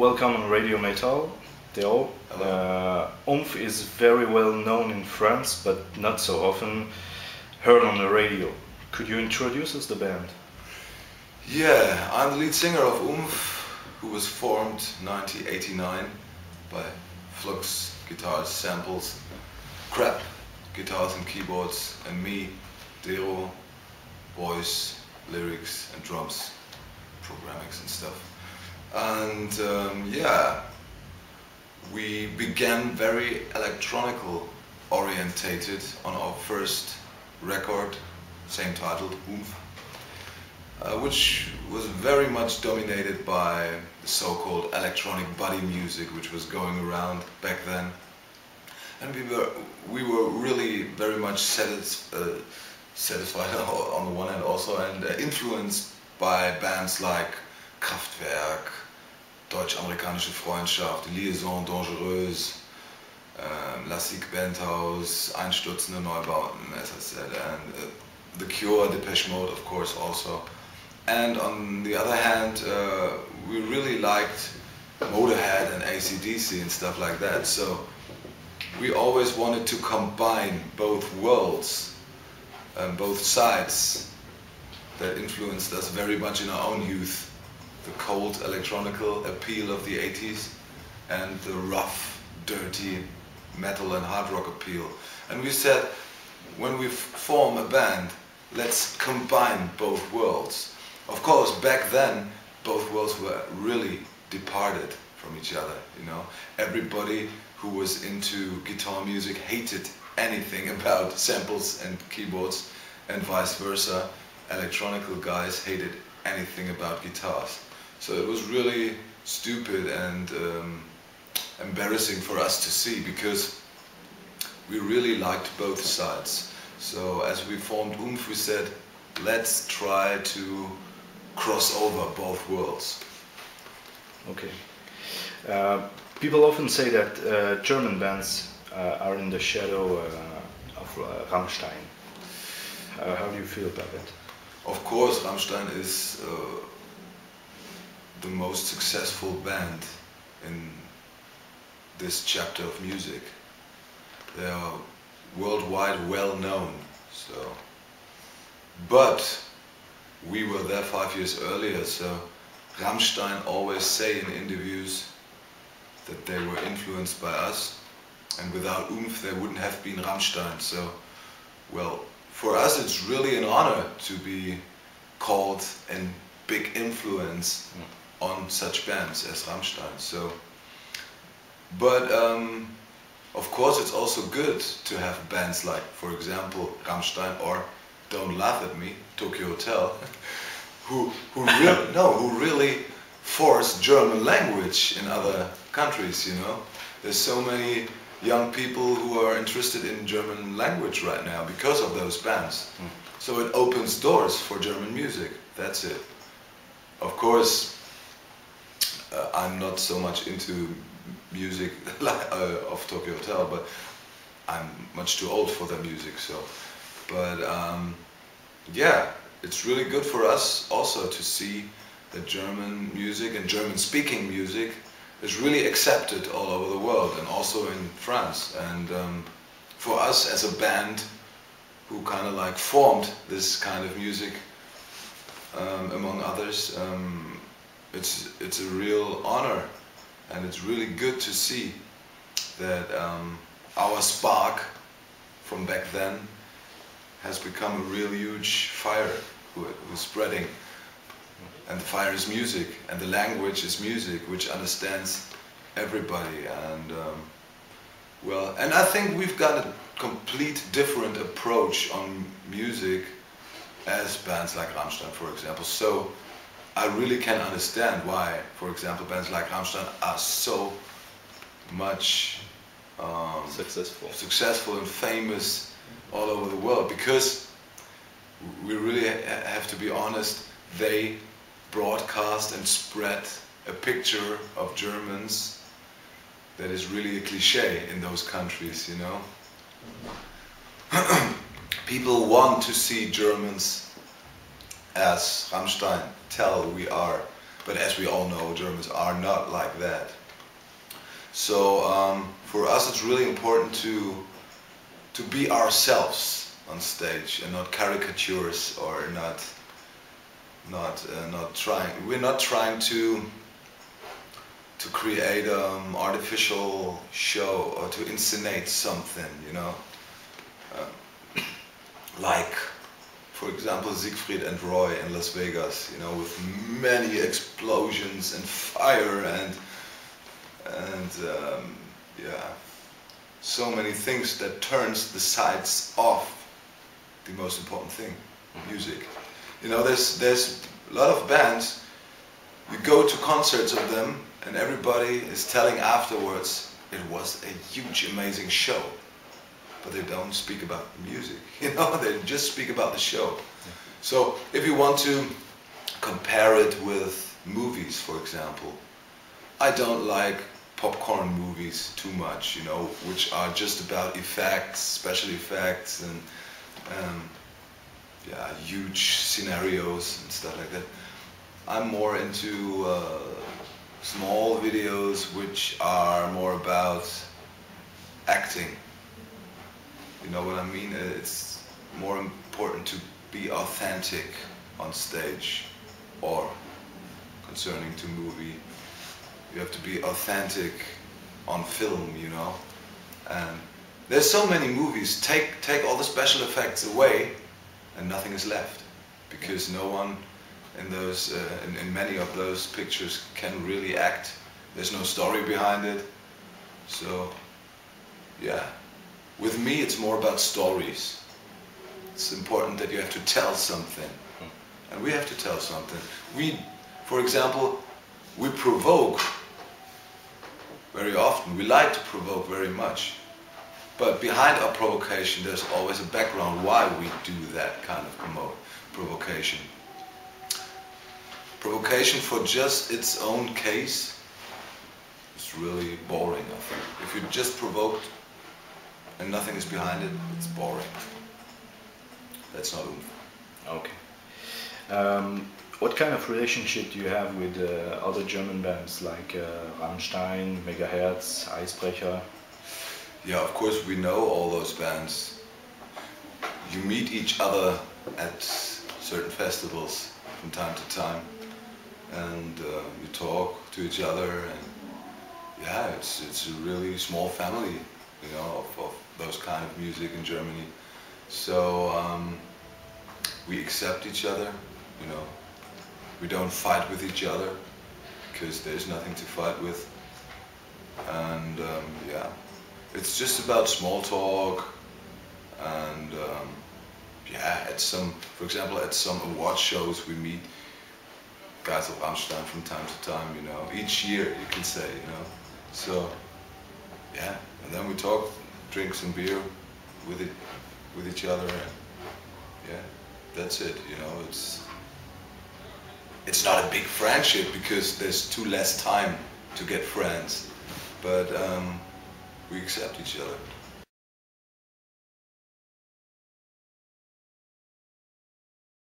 Welcome on Radio Metal, Dero. Oomph is very well known in France, but not so often heard on the radio. Could you introduce us the band? Yeah, I'm the lead singer of Oomph, who was formed 1989 by Flux guitars, samples, crap guitars and keyboards, and me, Dero, voice, lyrics and drums, programmings and stuff. And yeah, we began very electronical orientated on our first record, same titled, Oomph, which was very much dominated by the so-called electronic body music which was going around back then. And we were really very much satisfied on the one hand also, and influenced by bands like Kraftwerk, Deutsch-Amerikanische Freundschaft, Liaison Dangereuse, Lassig Bandhaus, Einstürzende Neubauten, as I said, and The Cure, Depeche Mode, of course, also. And on the other hand, we really liked Motorhead and AC/DC and stuff like that. So we always wanted to combine both worlds and both sides that influenced us very much in our own youth. The cold electronical appeal of the 80s and the rough, dirty metal and hard rock appeal. And we said, when we form a band, let's combine both worlds. Of course, back then, both worlds were really departed from each other, you know. Everybody who was into guitar music hated anything about samples and keyboards, and vice versa. Electronical guys hated anything about guitars. So it was really stupid and embarrassing for us to see, because we really liked both sides. So as we formed Oomph, we said, let's try to cross over both worlds. Okay. People often say that German bands are in the shadow of Rammstein. How do you feel about it? Of course, Rammstein is the most successful band in this chapter of music. They are worldwide well known. So, but we were there 5 years earlier, so Rammstein always say in interviews that they were influenced by us, and without Oomph there wouldn't have been Rammstein. So, well, for us it's really an honor to be called a big influence on such bands as Rammstein. So, but of course it's also good to have bands like, for example, Rammstein, or don't laugh at me, Tokyo Hotel, who really force German language in other countries, you know. There's so many young people who are interested in German language right now because of those bands. So it opens doors for German music, that's it. Of course, I'm not so much into music of Tokyo Hotel, but I'm much too old for their music, so. But yeah, it's really good for us also to see that German music and German-speaking music is really accepted all over the world, and also in France. And for us as a band who kind of like formed this kind of music, among others, it's a real honor, and it's really good to see that our spark from back then has become a real huge fire who's spreading. And the fire is music, and the language is music, which understands everybody. And well, and I think we've got a complete different approach on music as bands like Rammstein, for example. So I really can understand why, for example, bands like Rammstein are so much successful and famous all over the world, because we really have to be honest, they broadcast and spread a picture of Germans that is really a cliche in those countries, you know. People want to see Germans as Rammstein tell we are, But as we all know, Germans are not like that. So for us it's really important to be ourselves on stage and not caricatures or not trying. We're not trying to create artificial show or to inscenate something, you know. Like, for example, Siegfried and Roy in Las Vegas, you know, with many explosions and fire and yeah, so many things that turns the sides off the most important thing, music. You know, there's a lot of bands, you go to concerts of them and everybody is telling afterwards it was a huge, amazing show. But they don't speak about the music, you know, they just speak about the show. So if you want to compare it with movies, for example, I don't like popcorn movies too much, you know, which are just about effects, special effects and yeah, huge scenarios and stuff like that. I'm more into small videos which are more about acting. You know what I mean? It's more important to be authentic on stage or concerning to movie. You have to be authentic on film, you know. And there's so many movies, take all the special effects away and nothing is left. Because no one in those, in many of those pictures can really act. There's no story behind it. So, yeah. With me, it's more about stories. It's important that you have to tell something. And we have to tell something. We, for example, we provoke very often. We like to provoke very much. But behind our provocation, there's always a background why we do that kind of provocation. Provocation for just its own case is really boring, I think. If you just provoked and nothing is behind it, it's boring. That's not Oomph. Okay. What kind of relationship do you have with other German bands like Rammstein, Megahertz, Eisbrecher? Yeah, of course we know all those bands. You meet each other at certain festivals from time to time, and you talk to each other, and yeah, it's a really small family, you know, of those kind of music in Germany. So we accept each other, you know. We don't fight with each other because there's nothing to fight with, and yeah, it's just about small talk. And yeah, at some, for example, at some award shows we meet guys of Rammstein from time to time, you know, each year you can say, you know. So yeah, and then we talk, drink some beer with each other, and yeah, that's it, you know. It's not a big friendship because there's too less time to get friends, but we accept each other.